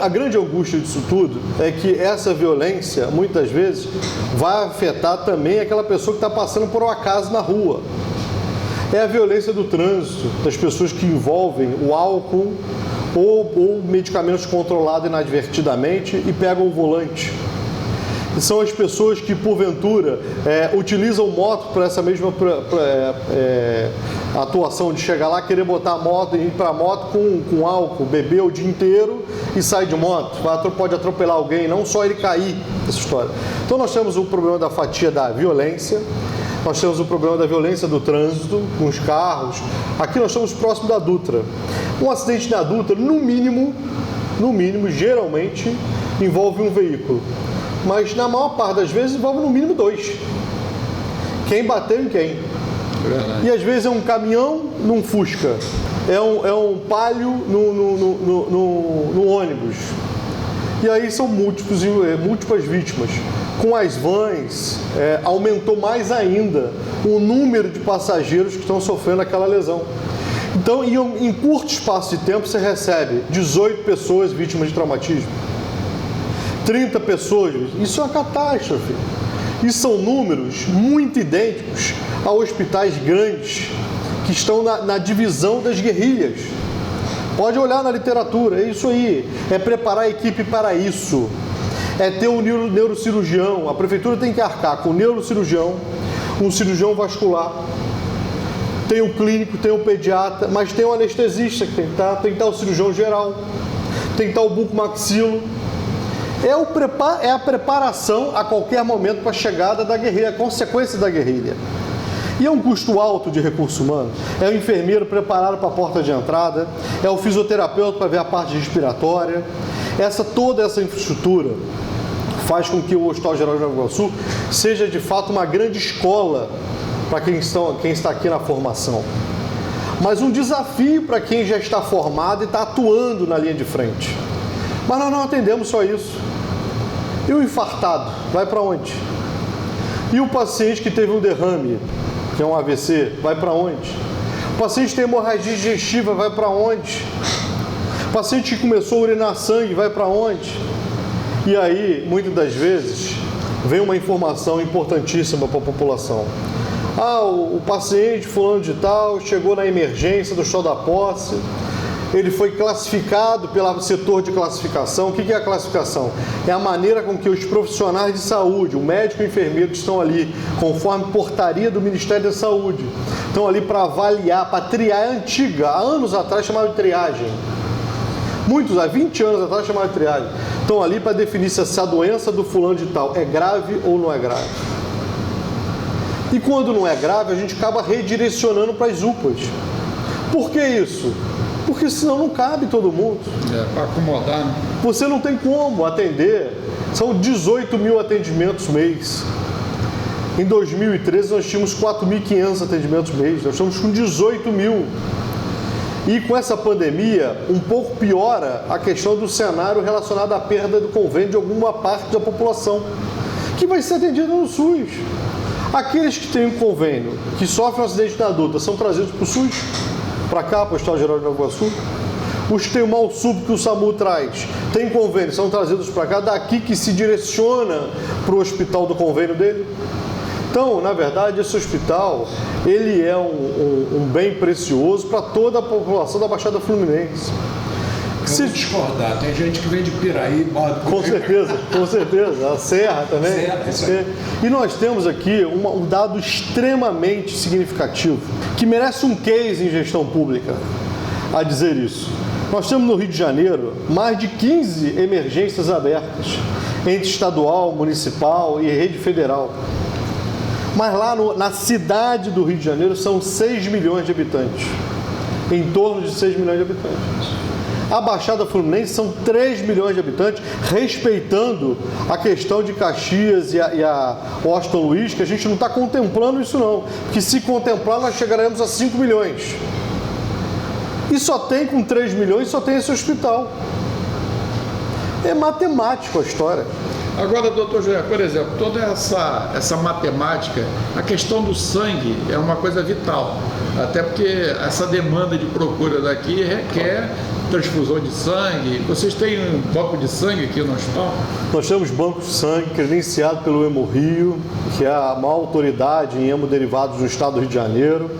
A grande angústia disso tudo é que essa violência, muitas vezes, vai afetar também aquela pessoa que está passando por um acaso na rua. É a violência do trânsito, das pessoas que envolvem o álcool ou medicamentos controlados inadvertidamente e pegam o volante. E são as pessoas que, porventura, utilizam moto para essa mesma atuação de chegar lá, querer botar a moto e ir para a moto com álcool, beber o dia inteiro e sair de moto. Pode atropelar alguém, não só ele cair, essa história. Então nós temos o problema da fatia da violência, nós temos o problema da violência do trânsito, com os carros. Aqui nós estamos próximo da Dutra. Um acidente na Dutra, no mínimo, geralmente, envolve um veículo. Mas na maior parte das vezes envolve no mínimo 2. Quem bateu em quem? E às vezes é um caminhão num Fusca, é um Palio no ônibus. E aí são múltiplas vítimas. Com as vans, aumentou mais ainda o número de passageiros que estão sofrendo aquela lesão. Então, em curto espaço de tempo, você recebe 18 pessoas vítimas de traumatismo. 30 pessoas, isso é uma catástrofe. E são números muito idênticos a hospitais grandes que estão na divisão das guerrilhas. Pode olhar na literatura, é isso aí. É preparar a equipe para isso. É ter um neurocirurgião. A prefeitura tem que arcar com um neurocirurgião, um cirurgião vascular, tem o clínico, tem o pediatra, mas tem o anestesista que tem que estar o cirurgião geral, tem que estar o bucomaxilo. É a preparação a qualquer momento para a chegada da guerrilha, a consequência da guerrilha. E é um custo alto de recurso humano. É o enfermeiro preparado para a porta de entrada, é o fisioterapeuta para ver a parte respiratória. Toda essa infraestrutura faz com que o Hospital Geral de Nova Iguaçu seja de fato uma grande escola para quem está aqui na formação. Mas um desafio para quem já está formado e está atuando na linha de frente. Mas nós não atendemos só isso. E o infartado? Vai para onde? E o paciente que teve um derrame, que é um AVC, vai para onde? O paciente que tem hemorragia digestiva, vai para onde? O paciente que começou a urinar sangue, vai para onde? E aí, muitas das vezes, vem uma informação importantíssima para a população. O paciente fulano de tal chegou na emergência do Hospital da Posse, ele foi classificado pelo setor de classificação. O que é a classificação? É a maneira com que os profissionais de saúde, o médico e o enfermeiro que estão ali, conforme portaria do Ministério da Saúde, estão ali para avaliar, para triar. É antiga, há anos atrás chamava de triagem. Há 20 anos atrás chamava de triagem. Estão ali para definir se essa doença do fulano de tal é grave ou não é grave. E quando não é grave, a gente acaba redirecionando para as UPAs. Por que isso? Porque senão não cabe todo mundo. Para acomodar, né? Você não tem como atender. São 18 mil atendimentos mês. Em 2013 nós tínhamos 4.500 atendimentos mês. Nós estamos com 18 mil. E com essa pandemia, um pouco piora a questão do cenário relacionado à perda do convênio de alguma parte da população, que vai ser atendida no SUS. Aqueles que têm um convênio, que sofrem um acidente na adulta, são trazidos para o SUS, para cá, para o Hospital Geral de Nova Iguaçu. Os que têm o mal súbito que o SAMU traz, tem convênio, são trazidos para cá, daqui que se direciona para o hospital do convênio dele. Então, na verdade, esse hospital, ele é um bem precioso para toda a população da Baixada Fluminense. Vou discordar, tem gente que vem de Piraí, com certeza, a Serra também. E nós temos aqui um dado extremamente significativo, que merece um case em gestão pública a dizer isso. Nós temos no Rio de Janeiro mais de 15 emergências abertas, entre estadual, municipal e rede federal. Mas lá na cidade do Rio de Janeiro são 6 milhões de habitantes, em torno de 6 milhões de habitantes. A Baixada Fluminense são 3 milhões de habitantes, respeitando a questão de Caxias e a Washington Luiz, que a gente não está contemplando isso não, porque se contemplar nós chegaremos a 5 milhões. E só tem com 3 milhões, só tem esse hospital. É matemático a história. Agora, doutor José, por exemplo, toda essa matemática, a questão do sangue é uma coisa vital, até porque essa demanda de procura daqui requer transfusão de sangue. Vocês têm um banco de sangue aqui no hospital? Nós temos banco de sangue credenciado pelo Hemorrio, que é a maior autoridade em hemoderivados no estado do Rio de Janeiro.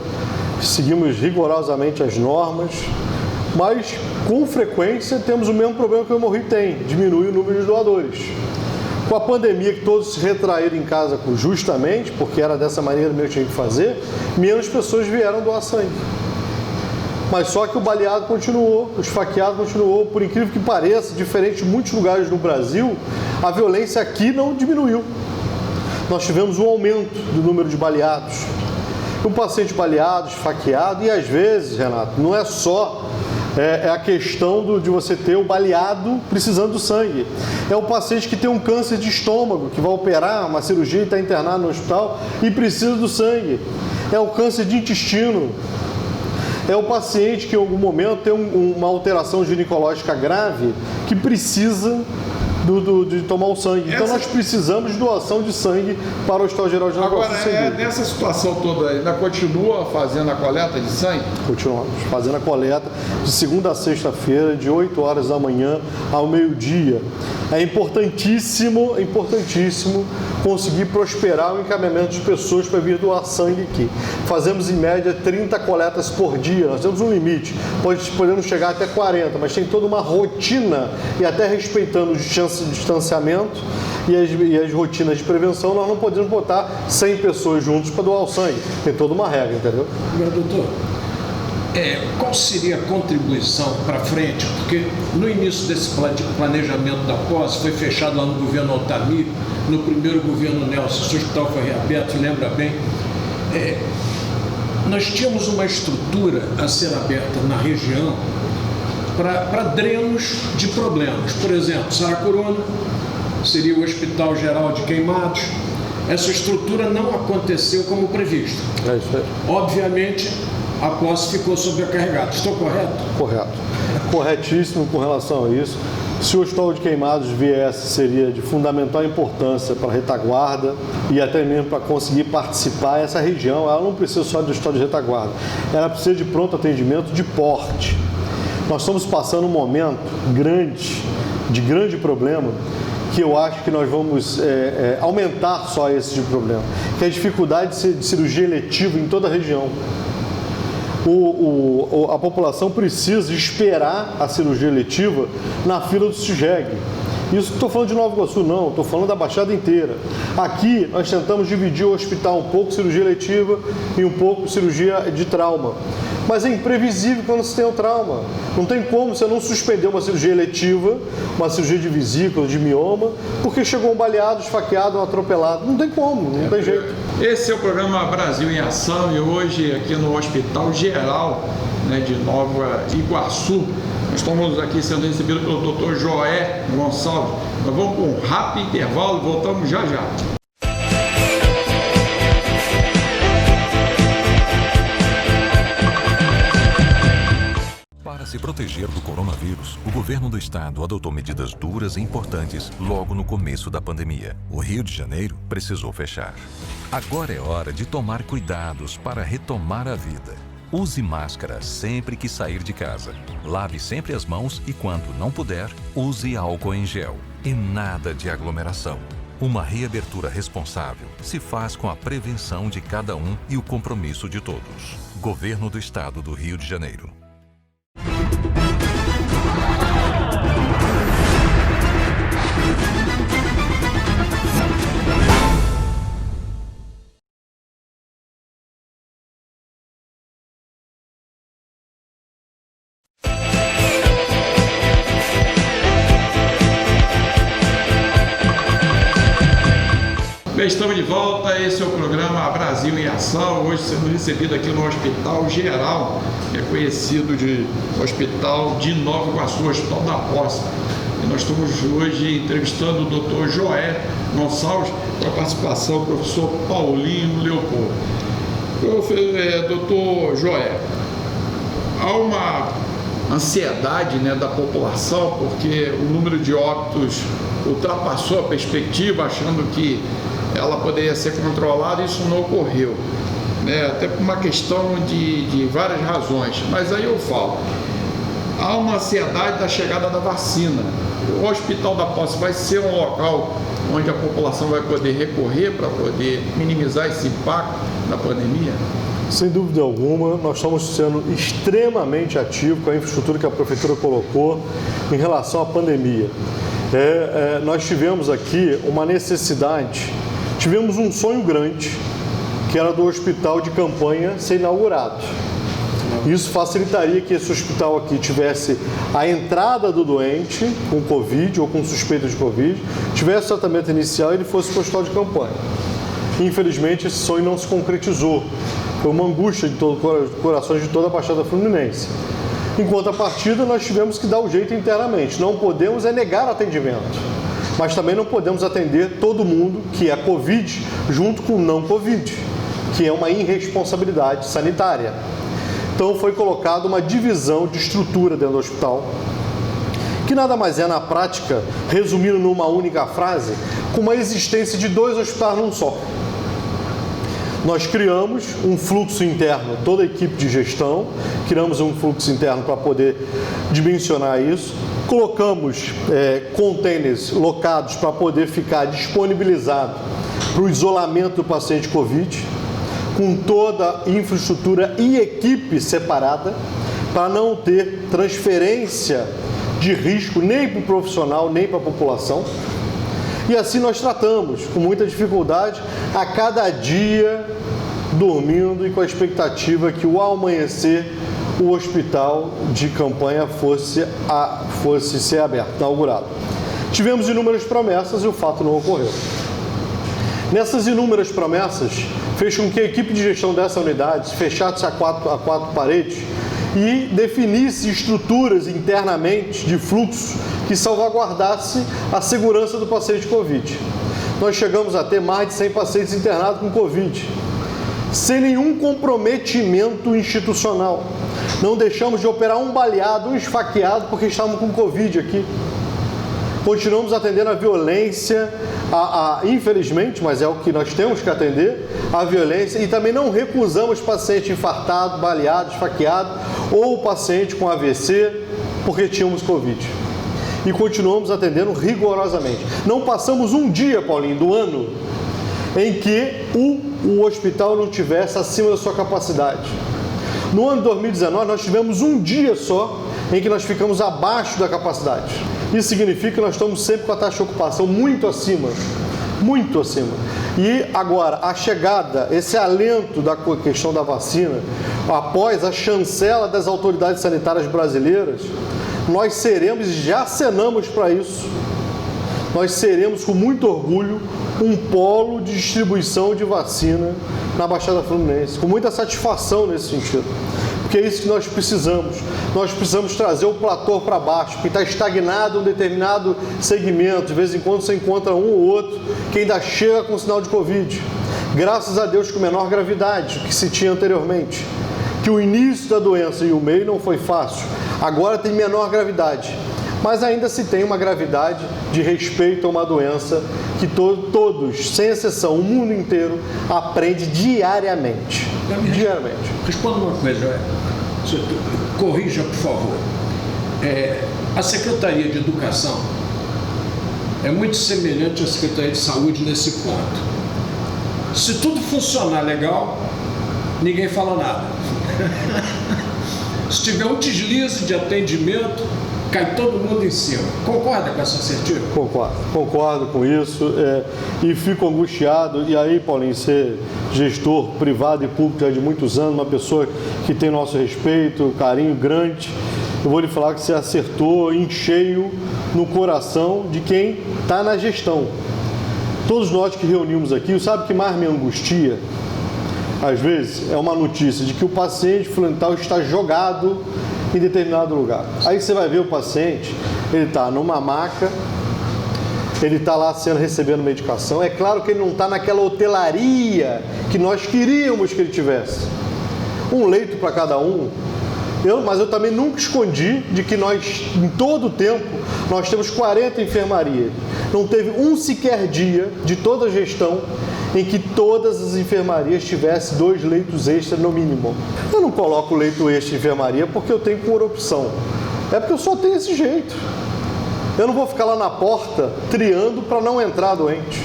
Seguimos rigorosamente as normas, mas com frequência temos o mesmo problema que o Hemorrio tem, diminui o número de doadores. Com a pandemia, que todos se retraíram em casa justamente, porque era dessa maneira mesmo que tinha que fazer, menos pessoas vieram doar sangue. Mas só que o baleado continuou, o esfaqueado continuou, por incrível que pareça, diferente de muitos lugares no Brasil, a violência aqui não diminuiu. Nós tivemos um aumento do número de baleados. Um paciente baleado, esfaqueado, e às vezes, Renato, não é só a questão de você ter o baleado precisando do sangue. É o paciente que tem um câncer de estômago, que vai operar uma cirurgia e está internado no hospital e precisa do sangue. É o câncer de intestino. É o paciente que em algum momento tem uma alteração ginecológica grave que precisa de tomar o sangue. Então nós precisamos de doação de sangue para o Hospital Geral de Nova Iguaçu. Agora, nessa situação toda, ainda continua fazendo a coleta de sangue? Continuamos fazendo a coleta de segunda a sexta-feira, de 8 horas da manhã ao meio-dia. É importantíssimo conseguir prosperar o encaminhamento de pessoas para vir doar sangue aqui. Fazemos em média 30 coletas por dia, nós temos um limite, podemos chegar até 40, mas tem toda uma rotina e até respeitando o distanciamento e as rotinas de prevenção, nós não podemos botar 100 pessoas juntos para doar o sangue. Tem toda uma regra, entendeu? Meu doutor, qual seria a contribuição para frente? Porque no início desse planejamento da posse, foi fechado lá no governo Altamir, no primeiro governo Nelson, o hospital foi reaberto, se lembra bem. Nós tínhamos uma estrutura a ser aberta na região para drenos de problemas. Por exemplo, Saracuruna seria o Hospital Geral de Queimados. Essa estrutura não aconteceu como previsto. É isso aí. Obviamente, a posse ficou sobrecarregada. Estou correto? Correto. Corretíssimo com relação a isso. Se o Hospital de Queimados viesse, seria de fundamental importância para a retaguarda e até mesmo para conseguir participar. Essa região, ela não precisa só do Hospital de retaguarda, ela precisa de pronto atendimento de porte. Nós estamos passando um momento de grande problema, que eu acho que nós vamos aumentar só esse tipo de problema, que é a dificuldade de cirurgia eletiva em toda a região. A população precisa esperar a cirurgia eletiva na fila do CIGEG. Isso não estou falando de Nova Iguaçu, não, estou falando da Baixada inteira. Aqui nós tentamos dividir o hospital um pouco cirurgia eletiva e um pouco cirurgia de trauma. Mas é imprevisível quando se tem o trauma. Não tem como você não suspender uma cirurgia eletiva, uma cirurgia de vesícula, de mioma, porque chegou um baleado, esfaqueado, um atropelado. Não tem como, não tem jeito. Esse é o programa Brasil em Ação e hoje aqui no Hospital Geral de Nova Iguaçu. Nós estamos aqui sendo recebidos pelo Dr. Joé Gonçalves. Nós vamos com um rápido intervalo e voltamos já já. Para se proteger do coronavírus, o governo do estado adotou medidas duras e importantes logo no começo da pandemia. O Rio de Janeiro precisou fechar. Agora é hora de tomar cuidados para retomar a vida. Use máscara sempre que sair de casa. Lave sempre as mãos e, quando não puder, use álcool em gel. E nada de aglomeração. Uma reabertura responsável se faz com a prevenção de cada um e o compromisso de todos. Governo do Estado do Rio de Janeiro. Bem, estamos de volta, esse é o programa Brasil em Ação, hoje sendo recebido aqui no Hospital Geral, que é conhecido de Hospital de Nova Iguaçu, Hospital da Posse. E nós estamos hoje entrevistando o Dr. Joé Gonçalves, com a participação do professor Paulinho Leopoldo. Dr. Joé, há uma ansiedade, né, da população, porque o número de óbitos ultrapassou a perspectiva, achando que ela poderia ser controlada, e isso não ocorreu, né? Até por uma questão de várias razões, mas aí eu falo, há uma ansiedade da chegada da vacina. O Hospital da Posse vai ser um local onde a população vai poder recorrer para poder minimizar esse impacto da pandemia? Sem dúvida alguma, nós estamos sendo extremamente ativos com a infraestrutura que a Prefeitura colocou em relação à pandemia. Nós tivemos aqui uma necessidade, tivemos um sonho grande, que era do hospital de campanha ser inaugurado. Isso facilitaria que esse hospital aqui tivesse a entrada do doente com Covid ou com suspeita de Covid, tivesse tratamento inicial e ele fosse para o hospital de campanha. Infelizmente, esse sonho não se concretizou. Foi uma angústia de corações de toda a Baixada Fluminense. Em contrapartida, nós tivemos que dar o jeito internamente. Não podemos negar atendimento, mas também não podemos atender todo mundo que é Covid junto com não Covid, que é uma irresponsabilidade sanitária. Então foi colocada uma divisão de estrutura dentro do hospital, que nada mais é, na prática, resumindo numa única frase, com uma existência de 2 hospitais num só. Nós criamos um fluxo interno, toda a equipe de gestão, criamos um fluxo interno para poder dimensionar isso, colocamos containers locados para poder ficar disponibilizado para o isolamento do paciente Covid, com toda a infraestrutura e equipe separada, para não ter transferência de risco nem para o profissional, nem para a população. E assim nós tratamos, com muita dificuldade, a cada dia, dormindo e com a expectativa que ao amanhecer o hospital de campanha fosse ser aberto, inaugurado. Tivemos inúmeras promessas e o fato não ocorreu. Nessas inúmeras promessas, fez com que a equipe de gestão dessa unidade fechasse a quatro paredes e definisse estruturas internamente de fluxo que salvaguardasse a segurança do paciente Covid. Nós chegamos a ter mais de 100 pacientes internados com Covid, sem nenhum comprometimento institucional. Não deixamos de operar um baleado, um esfaqueado, porque estávamos com Covid aqui. Continuamos atendendo a violência, infelizmente, mas é o que nós temos que atender, a violência, e também não recusamos paciente infartado, baleado, esfaqueado, ou paciente com AVC, porque tínhamos Covid. E continuamos atendendo rigorosamente. Não passamos um dia, Paulinho, do ano, em que o hospital não tivesse acima da sua capacidade. No ano de 2019, nós tivemos um dia só em que nós ficamos abaixo da capacidade. Isso significa que nós estamos sempre com a taxa de ocupação muito acima. Muito acima. E agora, a chegada, esse alento da questão da vacina, após a chancela das autoridades sanitárias brasileiras, nós seremos, e já acenamos para isso, nós seremos com muito orgulho um polo de distribuição de vacina na Baixada Fluminense, com muita satisfação nesse sentido. Porque é isso que nós precisamos. Nós precisamos trazer o platô para baixo, porque está estagnado em um determinado segmento. De vez em quando você encontra um ou outro que ainda chega com sinal de Covid. Graças a Deus com menor gravidade do que se tinha anteriormente. Que o início da doença e o meio não foi fácil. Agora tem menor gravidade, mas ainda se tem uma gravidade de respeito a uma doença que todos, sem exceção, o mundo inteiro aprende diariamente. Diariamente. Responda uma coisa, corrija, por favor. A Secretaria de Educação é muito semelhante à Secretaria de Saúde nesse ponto. Se tudo funcionar legal, ninguém fala nada. Se tiver um deslize de atendimento, cai todo mundo em cima. Concorda com essa assertiva? Concordo com isso e fico angustiado. E aí, Paulinho, ser gestor privado e público já de muitos anos, uma pessoa que tem nosso respeito, carinho grande, eu vou lhe falar que você acertou em cheio no coração de quem está na gestão. Todos nós que reunimos aqui, sabe o que mais me angustia? Às vezes é uma notícia de que o paciente fulano tal está jogado em determinado lugar. Aí você vai ver o paciente, ele está numa maca, ele está lá recebendo medicação. É claro que ele não está naquela hotelaria que nós queríamos que ele tivesse. Um leito para cada um. Mas eu também nunca escondi de que nós, em todo o tempo, nós temos 40 enfermarias. Não teve um sequer dia de toda a gestão em que todas as enfermarias tivessem 2 leitos extras no mínimo. Eu não coloco leito extra em enfermaria porque eu tenho por opção. É porque eu só tenho esse jeito. Eu não vou ficar lá na porta triando para não entrar doente.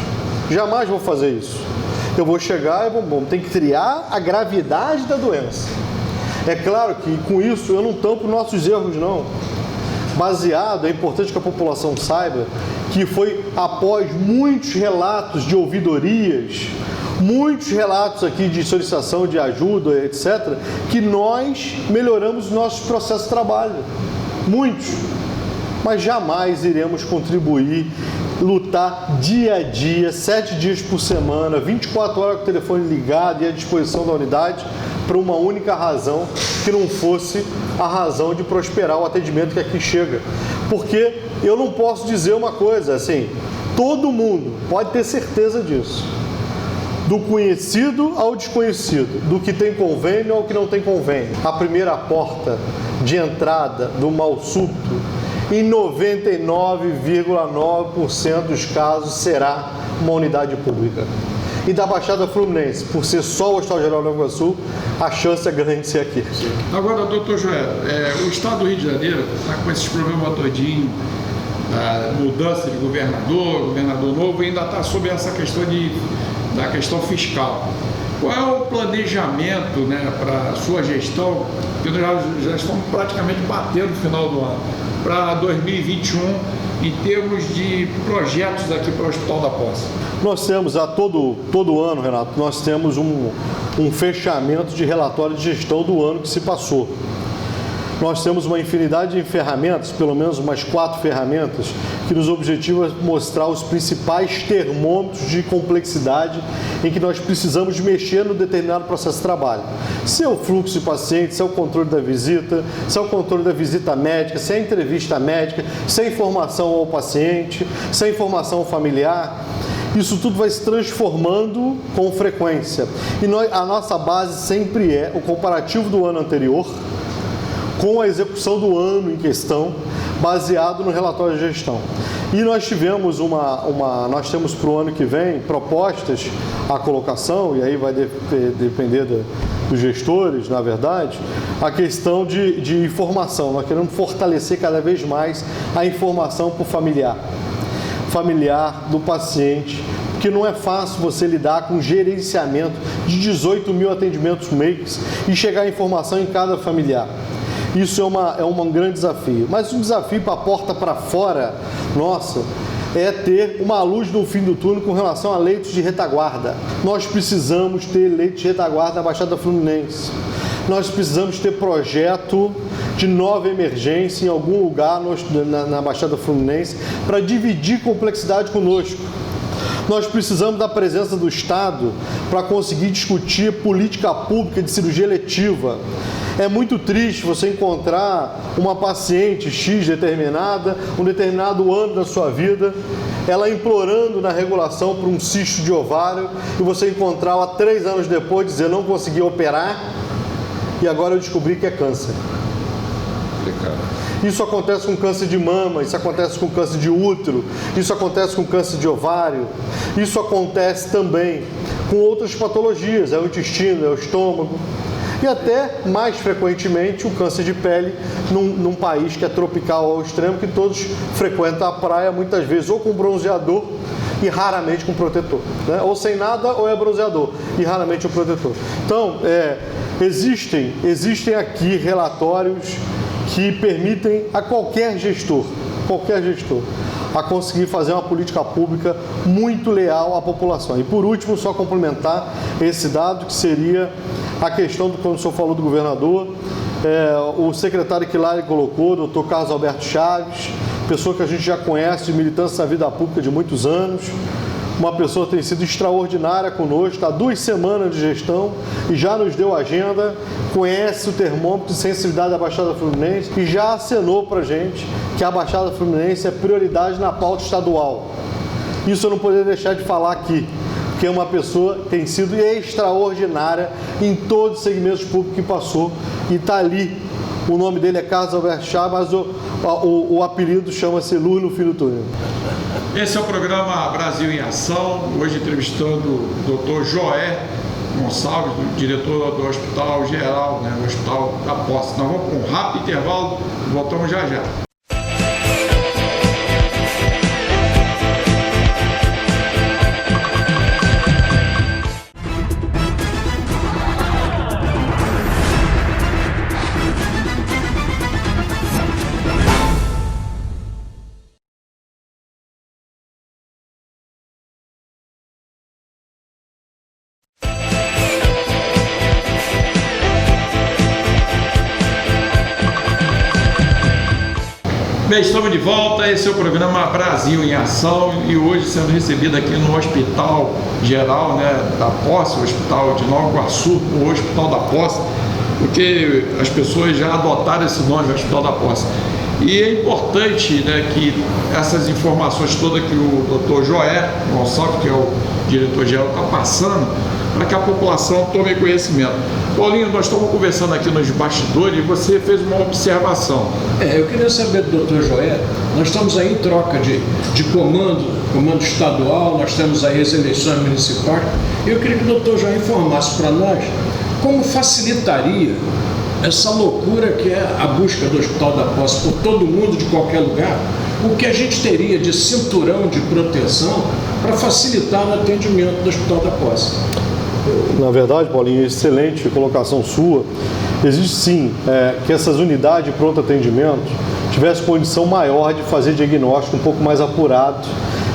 Jamais vou fazer isso. Eu vou chegar e tem que triar a gravidade da doença. É claro que com isso eu não tampo nossos erros, não. Baseado, é importante que a população saiba que foi após muitos relatos de ouvidorias, muitos relatos aqui de solicitação de ajuda, etc., que nós melhoramos os nossos processos de trabalho. Muitos. Mas jamais iremos contribuir, lutar dia a dia, 7 dias por semana, 24 horas com o telefone ligado e à disposição da unidade, por uma única razão, que não fosse a razão de prosperar o atendimento que aqui chega. Porque eu não posso dizer uma coisa, assim, todo mundo pode ter certeza disso. Do conhecido ao desconhecido, do que tem convênio ao que não tem convênio. A primeira porta de entrada do mal súbito, em 99,9% dos casos, será uma unidade pública. E da Baixada Fluminense, por ser só o Hospital Geral de Nova Iguaçu, a chance é grande de ser aqui. Agora, doutor Joel, o Estado do Rio de Janeiro está com esses problemas todinho, a mudança de governador novo, e ainda está sob essa questão da questão fiscal. Qual é o planejamento, para a sua gestão, que nós já estamos praticamente batendo o final do ano, para 2021, em termos de projetos aqui para o Hospital da Posse? Nós temos, todo ano, Renato, nós temos um fechamento de relatório de gestão do ano que se passou. Nós temos uma infinidade de ferramentas, pelo menos umas 4 ferramentas, que nos objetiva mostrar os principais termômetros de complexidade em que nós precisamos mexer no determinado processo de trabalho. Se é o fluxo de pacientes, se é o controle da visita, se é o controle da visita médica, se é a entrevista médica, se é a informação ao paciente, se é a informação ao familiar. Isso tudo vai se transformando com frequência. E a nossa base sempre é o comparativo do ano anterior com a execução do ano em questão, baseado no relatório de gestão. E nós tivemos nós temos para o ano que vem propostas à colocação, e aí vai depender dos gestores, na verdade, a questão de informação. Nós queremos fortalecer cada vez mais a informação para o familiar do paciente, porque não é fácil você lidar com gerenciamento de 18 mil atendimentos mês e chegar a informação em cada familiar. Isso é um grande desafio. Mas um desafio para a porta para fora, nossa, é ter uma luz no fim do túnel com relação a leitos de retaguarda. Nós precisamos ter leitos de retaguarda na Baixada Fluminense. Nós precisamos ter projeto de nova emergência em algum lugar na Baixada Fluminense para dividir complexidade conosco. Nós precisamos da presença do Estado para conseguir discutir política pública de cirurgia eletiva. É muito triste você encontrar uma paciente X determinada, um determinado ano da sua vida, ela implorando na regulação por um cisto de ovário, e você encontrá-la 3 anos depois dizer não consegui operar e agora eu descobri que é câncer. cara. Isso acontece com câncer de mama, isso acontece com câncer de útero, isso acontece com câncer de ovário, isso acontece também com outras patologias, é o intestino, é o estômago. E até, mais frequentemente, o câncer de pele num país que é tropical ao extremo, que todos frequentam a praia, muitas vezes ou com bronzeador e raramente com protetor, né? Ou sem nada ou é bronzeador e raramente um protetor. Então, existem aqui relatórios que permitem a qualquer gestor, a conseguir fazer uma política pública muito leal à população. E por último, só complementar esse dado, que seria a questão do, quando o senhor falou do governador, o secretário que lá ele colocou, o Dr. Carlos Alberto Chaves, pessoa que a gente já conhece de militância na vida pública de muitos anos, uma pessoa que tem sido extraordinária conosco, está há 2 semanas de gestão e já nos deu agenda, conhece o termômetro de sensibilidade da Baixada Fluminense e já acenou para a gente que a Baixada Fluminense é prioridade na pauta estadual. Isso eu não poderia deixar de falar aqui, porque é uma pessoa que tem sido extraordinária em todos os segmentos públicos que passou e está ali. O nome dele é Carlos Alberto Chaves, mas o apelido chama-se Luz no Fim do Túnel. Esse é o programa Brasil em Ação, hoje entrevistando o Dr. Joé Gonçalves, diretor do Hospital Geral, né, do Hospital da Posse. Nós vamos com um rápido intervalo e voltamos já já. Bem, estamos de volta, esse é o programa Brasil em Ação e hoje sendo recebido aqui no Hospital Geral, né, da Posse, o Hospital de Nova Iguaçu, o Hospital da Posse, porque as pessoas já adotaram esse nome, o Hospital da Posse. E é importante, né, que essas informações todas que o Dr. Joé Gonçalves, que é o diretor-geral, está passando, para que a população tome conhecimento. Paulinho, nós estamos conversando aqui nos bastidores e você fez uma observação. Eu queria saber do Dr. Joé, nós estamos aí em troca de comando estadual, nós temos aí as eleições municipais, e eu queria que o Dr. Joé informasse para nós como facilitaria essa loucura que é a busca do Hospital da Posse por todo mundo, de qualquer lugar, o que a gente teria de cinturão de proteção para facilitar o atendimento do Hospital da Posse. Na verdade, Paulinho, excelente colocação sua. Existe sim que essas unidades de pronto atendimento tivessem condição maior de fazer diagnóstico um pouco mais apurado,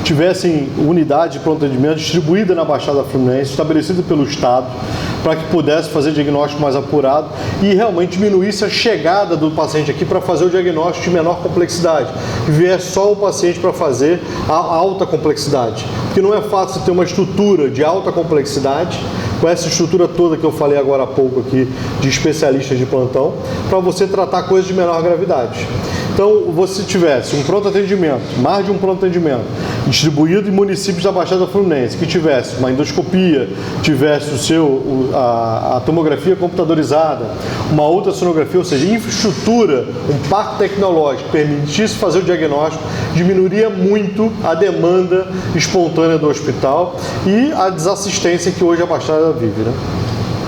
tivessem unidade de pronto atendimento distribuída na Baixada Fluminense, estabelecida pelo Estado, para que pudesse fazer diagnóstico mais apurado e realmente diminuísse a chegada do paciente aqui para fazer o diagnóstico de menor complexidade, e viesse só o paciente para fazer a alta complexidade. Porque não é fácil ter uma estrutura de alta complexidade, com essa estrutura toda que eu falei agora há pouco aqui, de especialistas de plantão, para você tratar coisas de menor gravidade. Então, você tivesse um pronto atendimento, mais de um pronto atendimento, distribuído em municípios da Baixada Fluminense, que tivesse uma endoscopia, tivesse a tomografia computadorizada, uma ultrassonografia, ou seja, infraestrutura, um parque tecnológico que permitisse fazer o diagnóstico, diminuiria muito a demanda espontânea do hospital e a desassistência que hoje a Baixada vive, né?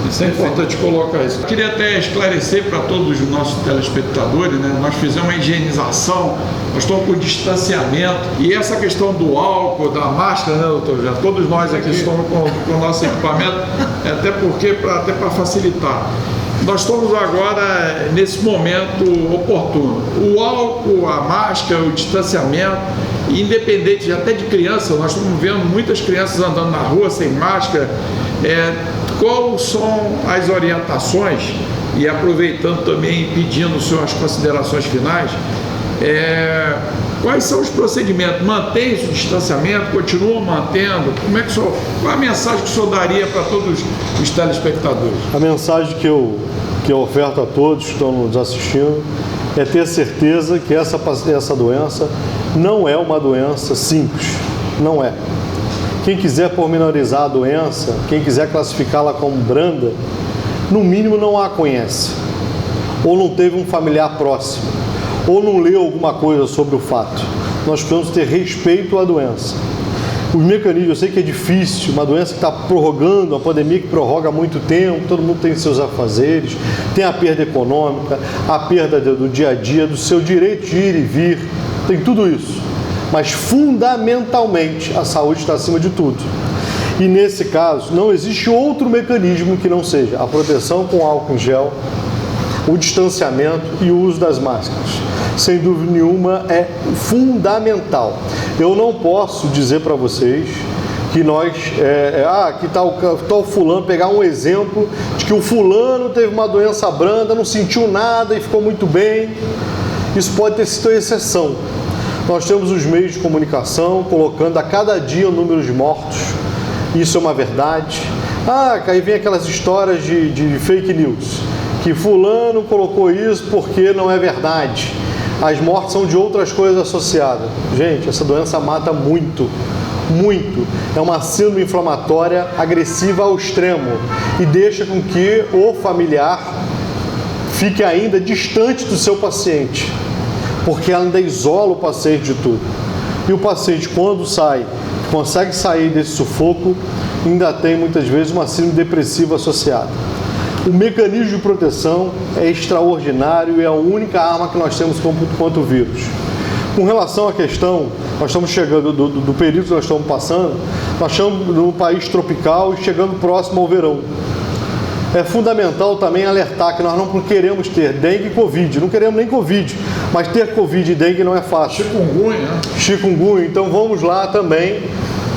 Isso é importante colocar isso. Eu queria até esclarecer para todos os nossos telespectadores, né? Nós fizemos uma higienização, nós estamos com distanciamento e essa questão do álcool, da máscara, né, doutor? Já todos nós aqui estamos com o nosso equipamento, até para facilitar. Nós estamos agora nesse momento oportuno. O álcool, a máscara, o distanciamento, independente até de criança, nós estamos vendo muitas crianças andando na rua sem máscara. Quais são as orientações, e aproveitando também pedindo suas considerações finais, quais são os procedimentos? Mantém esse distanciamento? Continua mantendo? Qual a mensagem que o senhor daria para todos os telespectadores? A mensagem que eu oferto a todos que estão nos assistindo é ter certeza que essa doença não é uma doença simples, não é. Quem quiser pormenorizar a doença, quem quiser classificá-la como branda, no mínimo não a conhece, ou não teve um familiar próximo. ou não leu alguma coisa sobre o fato. Nós precisamos ter respeito à doença. Os mecanismos, eu sei que é difícil, uma doença que está prorrogando, uma pandemia que prorroga há muito tempo, todo mundo tem seus afazeres, tem a perda econômica, a perda do dia a dia, do seu direito de ir e vir, tem tudo isso. Mas fundamentalmente a saúde está acima de tudo. E nesse caso não existe outro mecanismo que não seja a proteção com álcool em gel, o distanciamento e o uso das máscaras. Sem dúvida nenhuma é fundamental. Eu não posso dizer para vocês que nós, que tal fulano, pegar um exemplo de que o fulano teve uma doença branda, não sentiu nada e ficou muito bem. Isso pode ter sido exceção. Nós temos os meios de comunicação colocando a cada dia o número de mortos. Isso é uma verdade. Aí vem aquelas histórias de fake news, que fulano colocou isso porque não é verdade. As mortes são de outras coisas associadas. Gente, essa doença mata muito, muito. É uma síndrome inflamatória agressiva ao extremo e deixa com que o familiar fique ainda distante do seu paciente, porque ela ainda isola o paciente de tudo. E o paciente, quando consegue sair desse sufoco, ainda tem muitas vezes uma síndrome depressiva associada. O mecanismo de proteção é extraordinário e é a única arma que nós temos contra o vírus. Com relação à questão, nós estamos chegando do período que nós estamos passando, nós estamos num país tropical e chegando próximo ao verão. É fundamental também alertar que nós não queremos ter dengue e covid, não queremos nem covid, mas ter covid e dengue não é fácil. Chikungunya, né? Chikungunya, então vamos lá também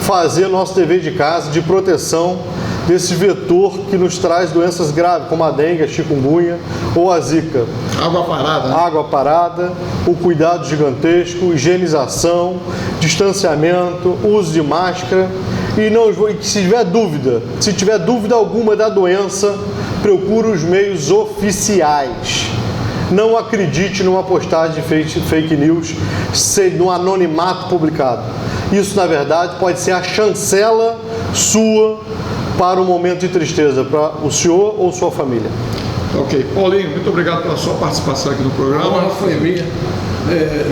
fazer nosso dever de casa de proteção desse vetor que nos traz doenças graves, como a dengue, a chikungunya ou a zika. Água parada. Né? Água parada, o cuidado gigantesco, higienização, distanciamento, uso de máscara. E se tiver dúvida alguma da doença, procure os meios oficiais. Não acredite numa postagem de fake news, no anonimato publicado. Isso, na verdade, pode ser a chancela sua para um momento de tristeza, para o senhor ou sua família. Ok. Paulinho, muito obrigado pela sua participação aqui no programa. A honra foi minha.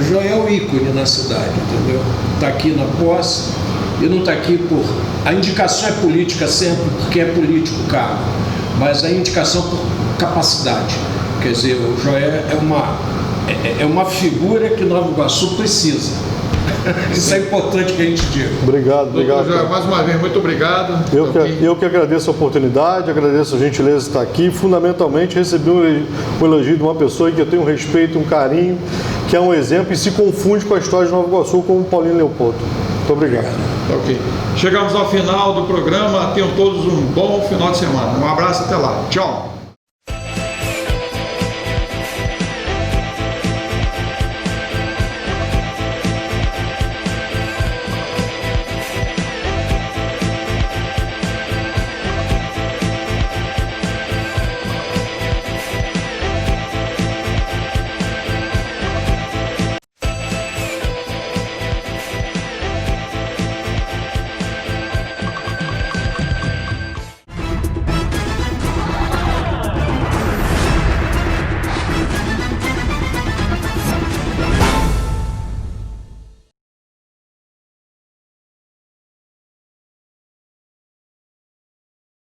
Joel é ícone na cidade, entendeu? Está aqui na posse e não está aqui por... A indicação é política sempre, porque é político o cargo, mas a indicação por capacidade. Quer dizer, o Joel é uma figura que Nova Iguaçu precisa. Isso é importante que a gente diga. Obrigado. Joel, mais uma vez, muito obrigado. Eu que agradeço a oportunidade, agradeço a gentileza de estar aqui. Fundamentalmente, recebi um elogio de uma pessoa que eu tenho um respeito, um carinho, que é um exemplo e se confunde com a história de Nova Iguaçu como o Paulinho Leopoldo. Muito obrigado. Ok. Chegamos ao final do programa. Tenham todos um bom final de semana. Um abraço, até lá. Tchau.